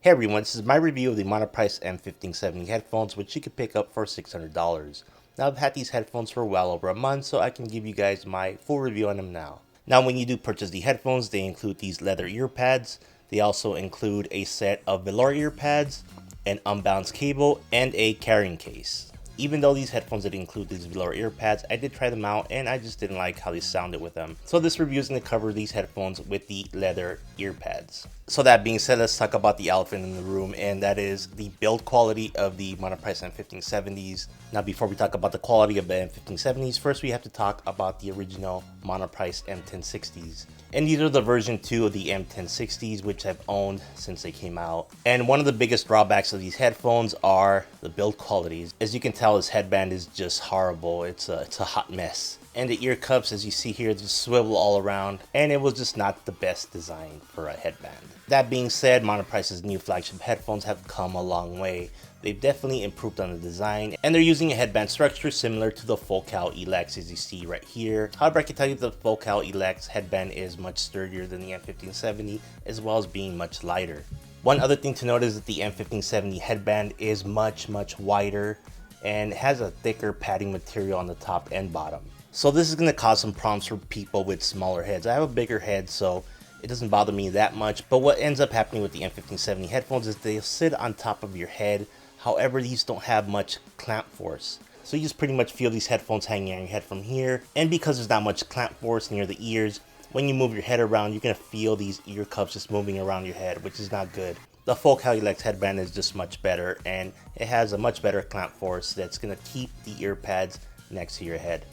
Hey everyone, this is my review of the Monoprice M1570 headphones, which you can pick up for $600. Now I've had these headphones for well over a month, so I can give you guys my full review on them now. Now when you do purchase the headphones, they include these leather ear pads. They also include a set of velour ear pads, an unbalanced cable, and a carrying case. Even though these headphones did include these velour ear pads, I did try them out and I just didn't like how they sounded with them. So this review is going to cover these headphones with the leather ear pads. So that being said, let's talk about the elephant in the room, and that is the build quality of the Monoprice M1570s. Now before we talk about the quality of the M1570s, first we have to talk about the original Monoprice M1060s. And these are the version 2 of the M1060s, which I've owned since they came out. And one of the biggest drawbacks of these headphones are the build qualities. As you can tell, this headband is just horrible. It's a hot mess. And the ear cups, as you see here, just swivel all around, and it was just not the best design for a headband. That being said, Monoprice's new flagship headphones have come a long way. They've definitely improved on the design, and they're using a headband structure similar to the Focal Elex, as you see right here. However, I can tell you the Focal Elex headband is much sturdier than the M1570, as well as being much lighter. One other thing to note is that the M1570 headband is much wider and has a thicker padding material on the top and bottom. So this is going to cause some problems for people with smaller heads. I have a bigger head, so it doesn't bother me that much. But what ends up happening with the M1570 headphones is they sit on top of your head. However, these don't have much clamp force. So you just pretty much feel these headphones hanging on your head from here. And because there's not much clamp force near the ears, when you move your head around, you're going to feel these ear cups just moving around your head, which is not good. The Focal Elex headband is just much better, and it has a much better clamp force that's going to keep the ear pads next to your head.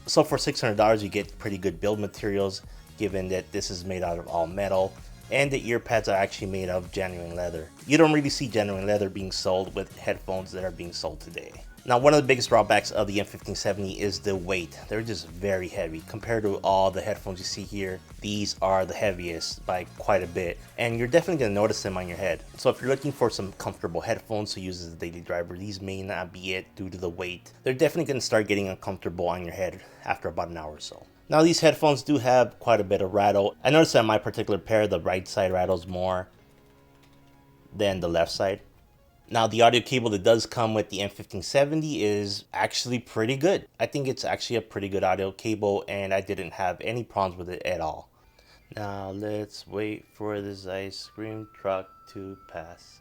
So for $600, you get pretty good build materials, given that this is made out of all metal, and the ear pads are actually made of genuine leather. You don't really see genuine leather being sold with headphones that are being sold today. Now, one of the biggest drawbacks of the M1570 is the weight. They're just very heavy. Compared to all the headphones you see here, these are the heaviest by quite a bit, and you're definitely going to notice them on your head. So if you're looking for some comfortable headphones to use as a daily driver, these may not be it due to the weight. They're definitely going to start getting uncomfortable on your head after about an hour or so. Now, these headphones do have quite a bit of rattle. I noticed that on my particular pair, the right side rattles more than the left side. Now, the audio cable that does come with the M1570 is actually pretty good. I think it's actually a pretty good audio cable, and I didn't have any problems with it at all. Now, let's wait for this ice cream truck to pass.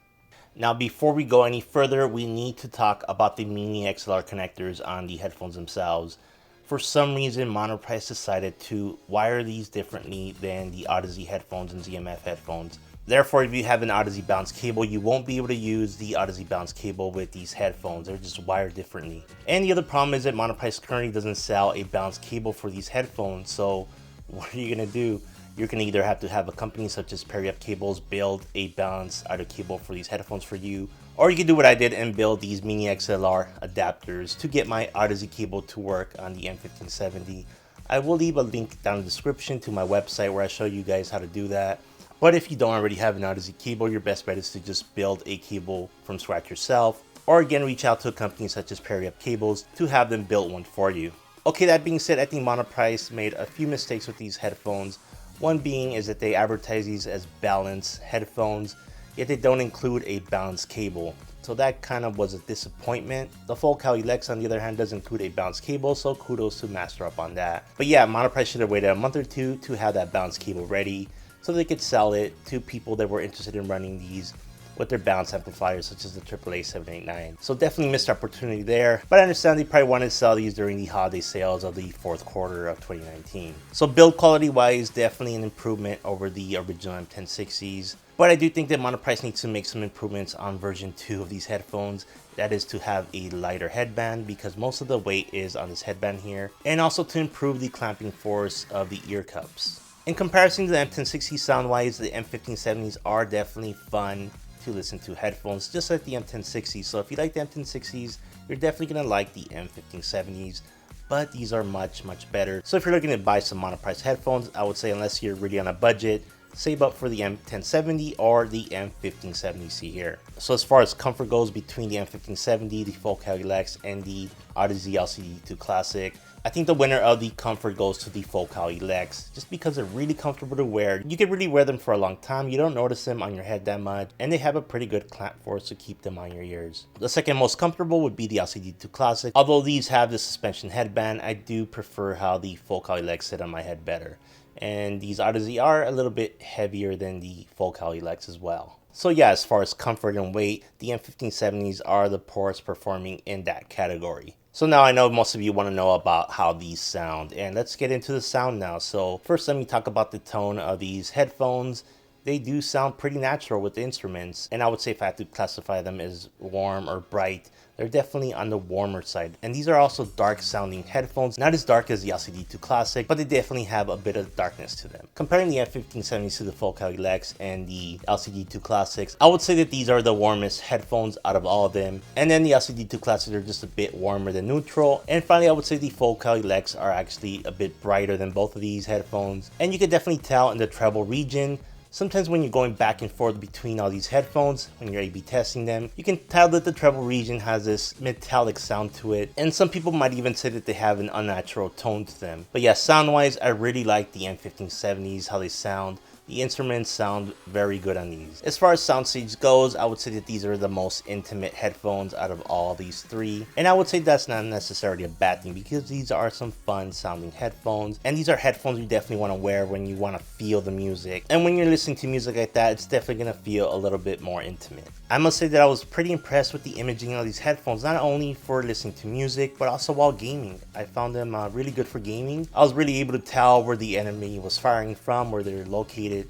Now, before we go any further, we need to talk about the mini XLR connectors on the headphones themselves. For some reason, Monoprice decided to wire these differently than the Odyssey headphones and ZMF headphones. Therefore, if you have an Odyssey bounce cable, you won't be able to use the Odyssey bounce cable with these headphones. They're just wired differently. And the other problem is that Monoprice currently doesn't sell a bounce cable for these headphones. So what are you going to do? You're going to either have to have a company such as Up Cables build a bounce audio cable for these headphones for you, or you can do what I did and build these mini XLR adapters to get my Odyssey cable to work on the M1570. I will leave a link down in the description to my website where I show you guys how to do that. But if you don't already have an Odyssey cable, your best bet is to just build a cable from scratch yourself, or again reach out to a company such as Up Cables to have them build one for you. Okay, that being said, I think Monoprice made a few mistakes with these headphones. One being is that they advertise these as balance headphones, yet they don't include a balance cable. So that kind of was a disappointment. The Focal Elex, on the other hand, does include a bounce cable, so kudos to Master Up on that. But yeah, Monoprice should have waited a month or two to have that bounce cable ready, so they could sell it to people that were interested in running these with their balance amplifiers such as the AAA 789. So definitely missed opportunity there, but I understand they probably wanted to sell these during the holiday sales of the fourth quarter of 2019. So build quality wise, definitely an improvement over the original M1060s, but I do think that Monoprice needs to make some improvements on version 2 of these headphones. That is to have a lighter headband, because most of the weight is on this headband here, and also to improve the clamping force of the ear cups. In comparison to the M1060 sound-wise, the M1570s are definitely fun to listen to headphones, just like the M1060s. So if you like the M1060s, you're definitely going to like the M1570s, but these are much better. So if you're looking to buy some Monoprice headphones, I would say unless you're really on a budget, save up for the M1070 or the M1570C here. So as far as comfort goes between the M1570, the Full Cali Lex, and the Odyssey LCD2 Classic, I think the winner of the comfort goes to the Full Cali Lex, just because they're really comfortable to wear. You can really wear them for a long time, you don't notice them on your head that much, and they have a pretty good clamp force to keep them on your ears. The second most comfortable would be the LCD2 Classic. Although these have the suspension headband, I do prefer how the Full Cali Lex sit on my head better. And these Odyssey are a little bit heavier than the Full Cali Lex as well. So yeah, as far as comfort and weight, the M1570s are the poorest performing in that category. So now I know most of you want to know about how these sound, and let's get into the sound now. So first let me talk about the tone of these headphones. They do sound pretty natural with the instruments, and I would say if I had to classify them as warm or bright, they're definitely on the warmer side. And these are also dark sounding headphones, not as dark as the LCD2 Classic, but they definitely have a bit of darkness to them. Comparing the M1570s to the Full Cali Lex and the LCD2 Classics, I would say that these are the warmest headphones out of all of them. And then the LCD2 Classics are just a bit warmer than neutral. And finally, I would say the Full Cali Lex are actually a bit brighter than both of these headphones. And you can definitely tell in the treble region. Sometimes when you're going back and forth between all these headphones, when you're A/B testing them, you can tell that the treble region has this metallic sound to it, and some people might even say that they have an unnatural tone to them. But yeah, sound-wise, I really like the M1570s, how they sound. The instruments sound very good on these. As far as soundstage goes, I would say that these are the most intimate headphones out of all these three. And I would say that's not necessarily a bad thing, because these are some fun sounding headphones. And these are headphones you definitely want to wear when you want to feel the music. And when you're listening to music like that, it's definitely going to feel a little bit more intimate. I must say that I was pretty impressed with the imaging of these headphones, not only for listening to music, but also while gaming. I found them really good for gaming. I was really able to tell where the enemy was firing from, where they're located.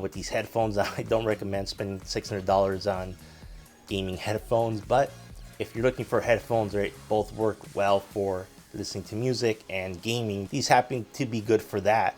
With these headphones, I don't recommend spending $600 on gaming headphones, but if you're looking for headphones that both work well for listening to music and gaming, these happen to be good for that.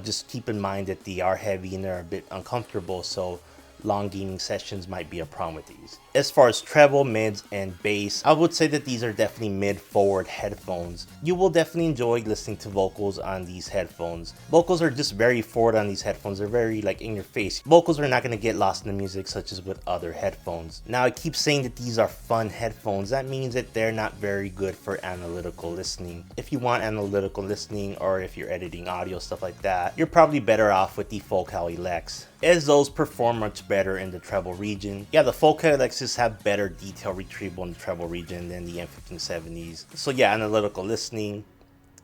Just keep in mind that they are heavy and they're a bit uncomfortable, so long gaming sessions might be a problem with these. As far as treble, mids, and bass, I would say that these are definitely mid-forward headphones. You will definitely enjoy listening to vocals on these headphones. Vocals are just very forward on these headphones. They're very like in your face. Vocals are not going to get lost in the music such as with other headphones. Now I keep saying that these are fun headphones. That means that they're not very good for analytical listening. If you want analytical listening, or if you're editing audio, stuff like that, you're probably better off with the Full Cali Lex, as those perform much better in the treble region. Yeah, the Full Cali Lexes have better detail retrieval in the treble region than the M1570s. So yeah, analytical listening,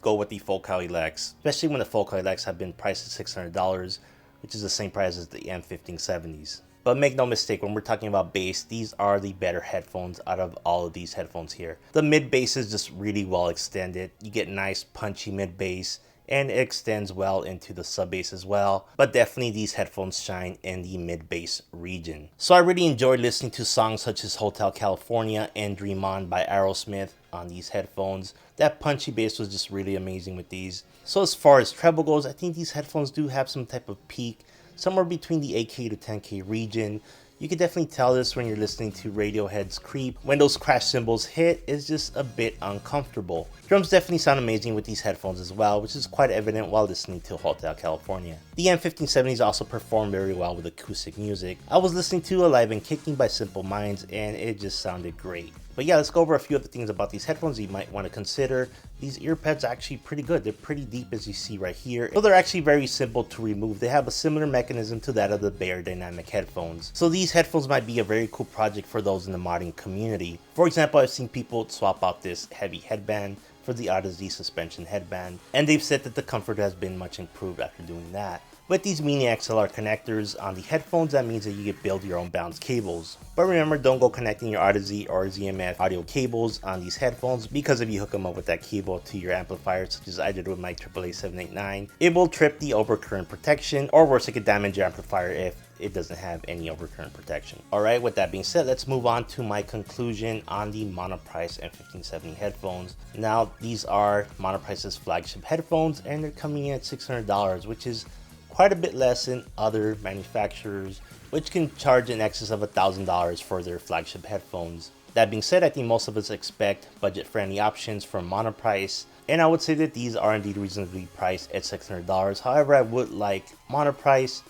go with the Full Cali Lex, especially when the Full Cali Lex have been priced at $600, which is the same price as the M1570s. But make no mistake, when we're talking about bass, these are the better headphones out of all of these headphones here. The mid bass is just really well extended. You get nice punchy mid bass, and it extends well into the sub bass as well. But definitely these headphones shine in the mid bass region. So I really enjoyed listening to songs such as Hotel California and Dream On by Aerosmith on these headphones. That punchy bass was just really amazing with these. So as far as treble goes, I think these headphones do have some type of peak, somewhere between the 8K to 10K region. You can definitely tell this when you're listening to Radiohead's Creep. When those crash cymbals hit, it's just a bit uncomfortable. Drums definitely sound amazing with these headphones as well, which is quite evident while listening to Hotel California. The M1570s also perform very well with acoustic music. I was listening to Alive and Kicking by Simple Minds, and it just sounded great. But yeah, let's go over a few other things about these headphones you might want to consider. These ear pads are actually pretty good. They're pretty deep, as you see right here. So they're actually very simple to remove. They have a similar mechanism to that of the Bear Dynamic headphones. So these headphones might be a very cool project for those in the modding community. For example, I've seen people swap out this heavy headband for the Odyssey suspension headband, and they've said that the comfort has been much improved after doing that. With these mini XLR connectors on the headphones, that means that you can build your own bounce cables. But remember, don't go connecting your Odyssey or ZMF audio cables on these headphones, because if you hook them up with that cable to your amplifier, such as I did with my AAA 789, it will trip the overcurrent protection, or worse, it could damage your amplifier if it doesn't have any overcurrent protection. Alright, with that being said, let's move on to my conclusion on the Monoprice M1570 headphones. Now, these are Monoprice's flagship headphones, and they're coming in at $600, which is quite a bit less than other manufacturers, which can charge in excess of $1,000 for their flagship headphones. That being said, I think most of us expect budget-friendly options from Monoprice, and I would say that these are indeed reasonably priced at $600. However, I would like Monoprice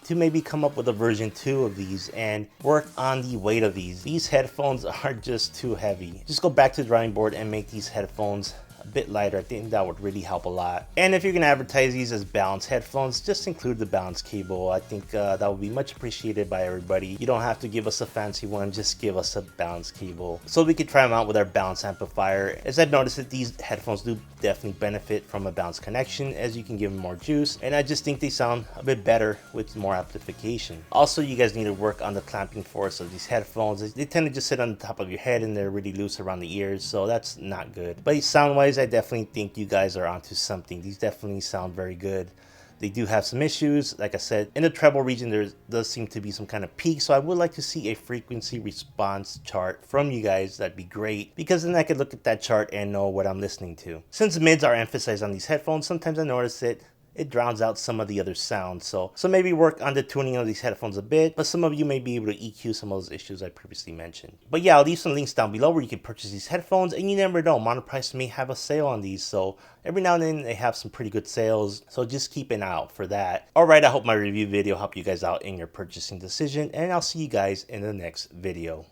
to maybe come up with a version 2 of these and work on the weight of these. These headphones are just too heavy. Just go back to the drawing board and make these headphones a bit lighter. I think that would really help a lot. And if you're gonna advertise these as balanced headphones, just include the balance cable. I think that would be much appreciated by everybody. You don't have to give us a fancy one, just give us a balance cable so we could try them out with our balance amplifier. As I've noticed that these headphones do definitely benefit from a balance connection, as you can give them more juice, and I just think they sound a bit better with more amplification. Also, you guys need to work on the clamping force of these headphones. They tend to just sit on the top of your head and they're really loose around the ears, so that's not good. But sound wise, I definitely think you guys are onto something. These definitely sound very good. They do have some issues. Like I said, in the treble region, there does seem to be some kind of peak. So I would like to see a frequency response chart from you guys. That'd be great, because then I could look at that chart and know what I'm listening to. Since mids are emphasized on these headphones, sometimes I notice it drowns out some of the other sounds. So maybe work on the tuning of these headphones a bit, but some of you may be able to EQ some of those issues I previously mentioned. But yeah, I'll leave some links down below where you can purchase these headphones, and you never know, Monoprice may have a sale on these, so every now and then they have some pretty good sales, so just keep an eye out for that. Alright, I hope my review video helped you guys out in your purchasing decision, and I'll see you guys in the next video.